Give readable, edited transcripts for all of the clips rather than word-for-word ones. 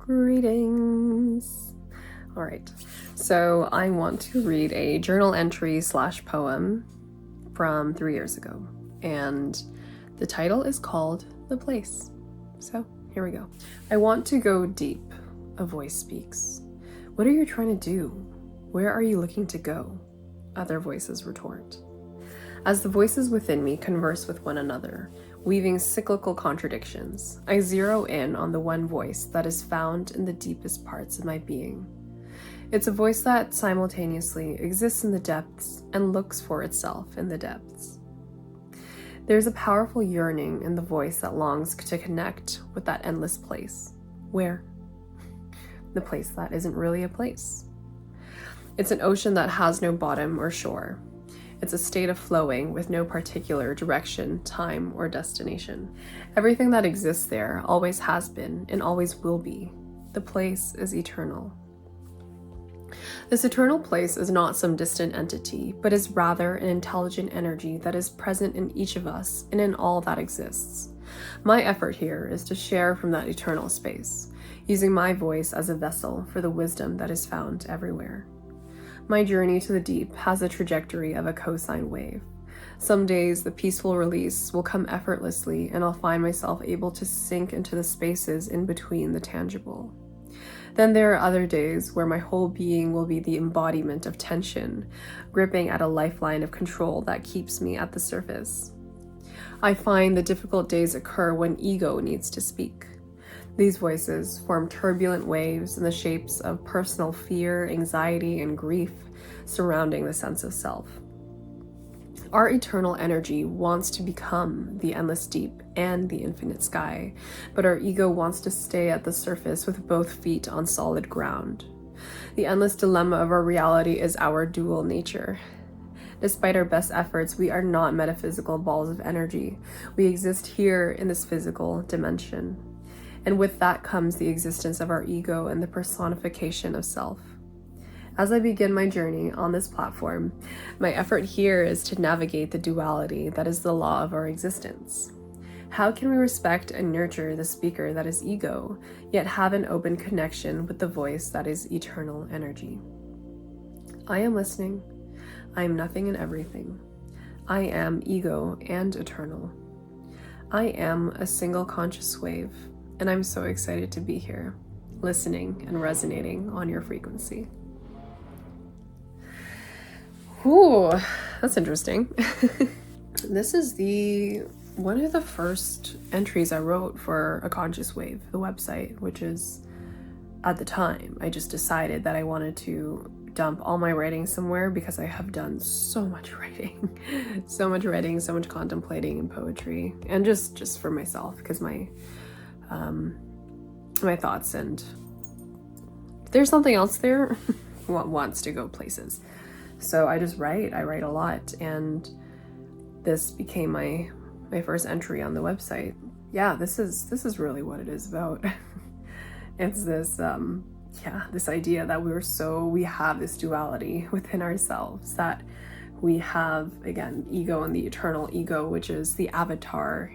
Greetings. All right, so I want to read a journal entry / poem from 3 years ago, and the title is called The Place. So here we go. I want to go deep, a voice speaks. What are you trying to do? Where are you looking to go? Other voices retort. As the voices within me converse with one another, weaving cyclical contradictions, I zero in on the one voice that is found in the deepest parts of my being. It's a voice that simultaneously exists in the depths and looks for itself in the depths. There's a powerful yearning in the voice that longs to connect with that endless place. Where? The place that isn't really a place. It's an ocean that has no bottom or shore. It's a state of flowing with no particular direction, time, or destination. Everything that exists there always has been and always will be. The place is eternal. This eternal place is not some distant entity, but is rather an intelligent energy that is present in each of us and in all that exists. My effort here is to share from that eternal space, using my voice as a vessel for the wisdom that is found everywhere. My journey to the deep has the trajectory of a cosine wave. Some days the peaceful release will come effortlessly and I'll find myself able to sink into the spaces in between the tangible. Then there are other days where my whole being will be the embodiment of tension, gripping at a lifeline of control that keeps me at the surface. I find the difficult days occur when ego needs to speak. These voices form turbulent waves in the shapes of personal fear, anxiety, and grief surrounding the sense of self. Our eternal energy wants to become the endless deep and the infinite sky, but our ego wants to stay at the surface with both feet on solid ground. The endless dilemma of our reality is our dual nature. Despite our best efforts, we are not metaphysical balls of energy. We exist here in this physical dimension. And with that comes the existence of our ego and the personification of self. As I begin my journey on this platform, my effort here is to navigate the duality that is the law of our existence. How can we respect and nurture the speaker that is ego, yet have an open connection with the voice that is eternal energy? I am listening. I am nothing and everything. I am ego and eternal. I am a single conscious wave. And I'm so excited to be here, listening and resonating on your frequency. Ooh, that's interesting. This is one of the first entries I wrote for A Conscious Wave, the website, which is, at the time, I just decided that I wanted to dump all my writing somewhere because I have done so much writing, so much contemplating and poetry, and just for myself, because my thoughts, and there's something else there wants to go places. So I write a lot, and this became my first entry on the website. Yeah, this is really what it is about. It's this this idea that we have this duality within ourselves, that we have, again, ego and the eternal ego, which is the avatar,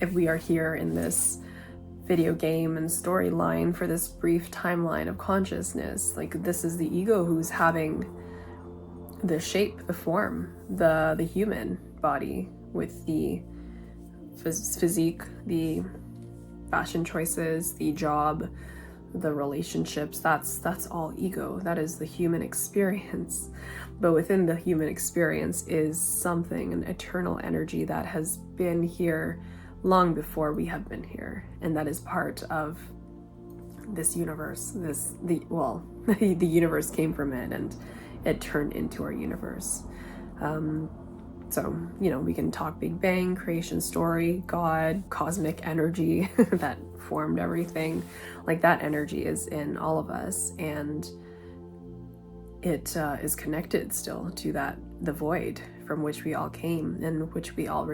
if we are here in this video game and storyline for this brief timeline of consciousness, like, this is the ego who's having the shape, the form, the human body with the physique, the fashion choices, the job, the relationships. That's all ego. That is the human experience. But within the human experience is something, an eternal energy that has been here long before we have been here, and that is part of this universe. The universe came from it, and it turned into our universe. So we can talk Big Bang, creation story, God, cosmic energy that formed everything. Like, that energy is in all of us, and it is connected still to the void from which we all came, and which we all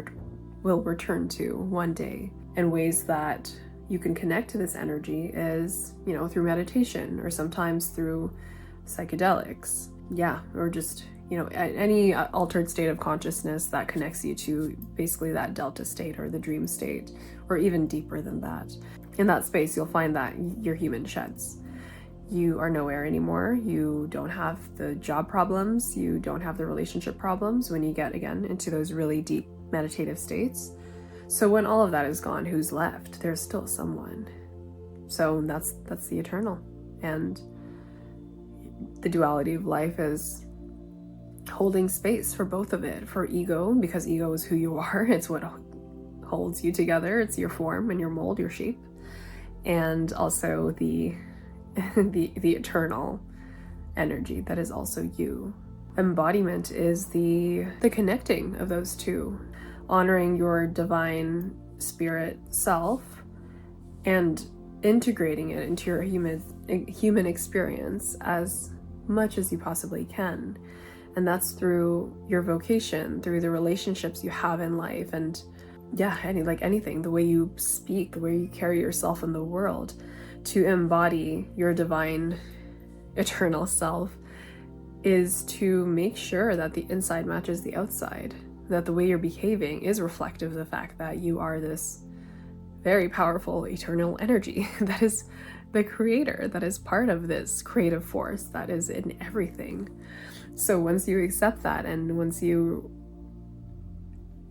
will return to one day. And ways that you can connect to this energy is, through meditation, or sometimes through psychedelics. Yeah, or just, any altered state of consciousness that connects you to basically that delta state or the dream state, or even deeper than that. In that space, you'll find that your human sheds. You are nowhere anymore. You don't have the job problems. You don't have the relationship problems when you get, again, into those really deep meditative states. So when all of that is gone, who's left? There's still someone. So that's the eternal. And the duality of life is holding space for both of it, for ego, because ego is who you are. It's what holds you together. It's your form and your mold, your shape. And also the eternal energy that is also you. Embodiment is the connecting of those two, honoring your divine spirit self and integrating it into your human experience as much as you possibly can. And that's through your vocation, through the relationships you have in life, and anything, the way you speak, the way you carry yourself in the world. To embody your divine eternal self is to make sure that the inside matches the outside, that the way you're behaving is reflective of the fact that you are this very powerful eternal energy that is the creator, that is part of this creative force that is in everything. So once you accept that, and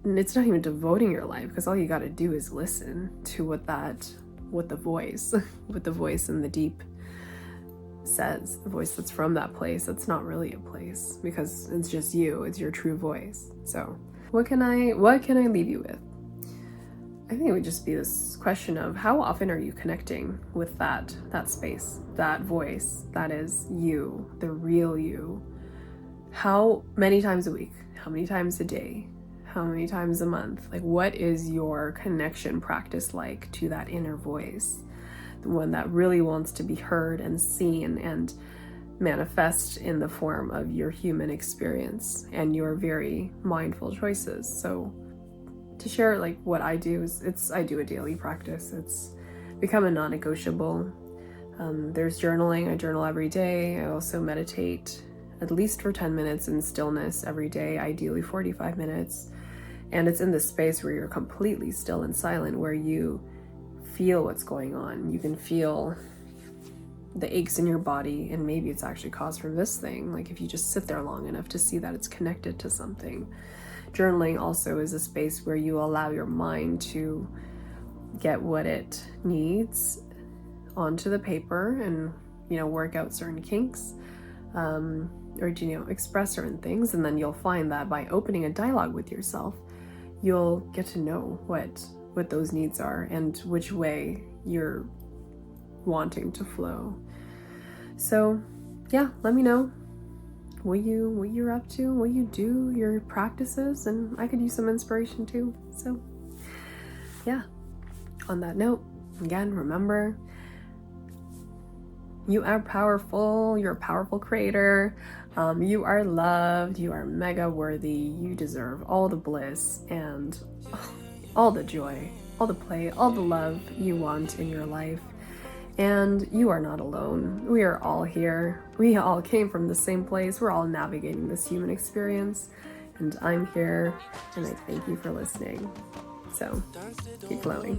it's not even devoting your life, because all you got to do is listen to what the voice in the deep says, the voice that's from that place. That's not really a place, because it's just you, it's your true voice. So what can I leave you with? I think it would just be this question of how often are you connecting with that space, that voice that is you, the real you. How many times a week? How many times a day? How many times a month? Like, what is your connection practice like to that inner voice? The one that really wants to be heard and seen and manifest in the form of your human experience and your very mindful choices. So to share like what I do is I do a daily practice. It's become a non-negotiable. There's journaling. I journal every day. I also meditate at least for 10 minutes in stillness every day, ideally 45 minutes. And it's in this space where you're completely still and silent, where you feel what's going on. You can feel the aches in your body, and maybe it's actually caused from this thing. Like if you just sit there long enough to see that it's connected to something. Journaling also is a space where you allow your mind to get what it needs onto the paper and, work out certain kinks. Or express certain things, and then you'll find that by opening a dialogue with yourself, you'll get to know what those needs are and which way you're wanting to flow. So yeah, let me know what you're up to, what you do, your practices, and I could use some inspiration too. So yeah, on that note, again, remember, you are powerful. You're a powerful creator. You are loved. You are mega worthy. You deserve all the bliss and all the joy, all the play, all the love you want in your life. And you are not alone. We are all here. We all came from the same place. We're all navigating this human experience. And I'm here, and I thank you for listening. So keep flowing.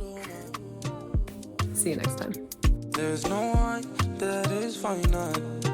See you next time. There's no one that is final.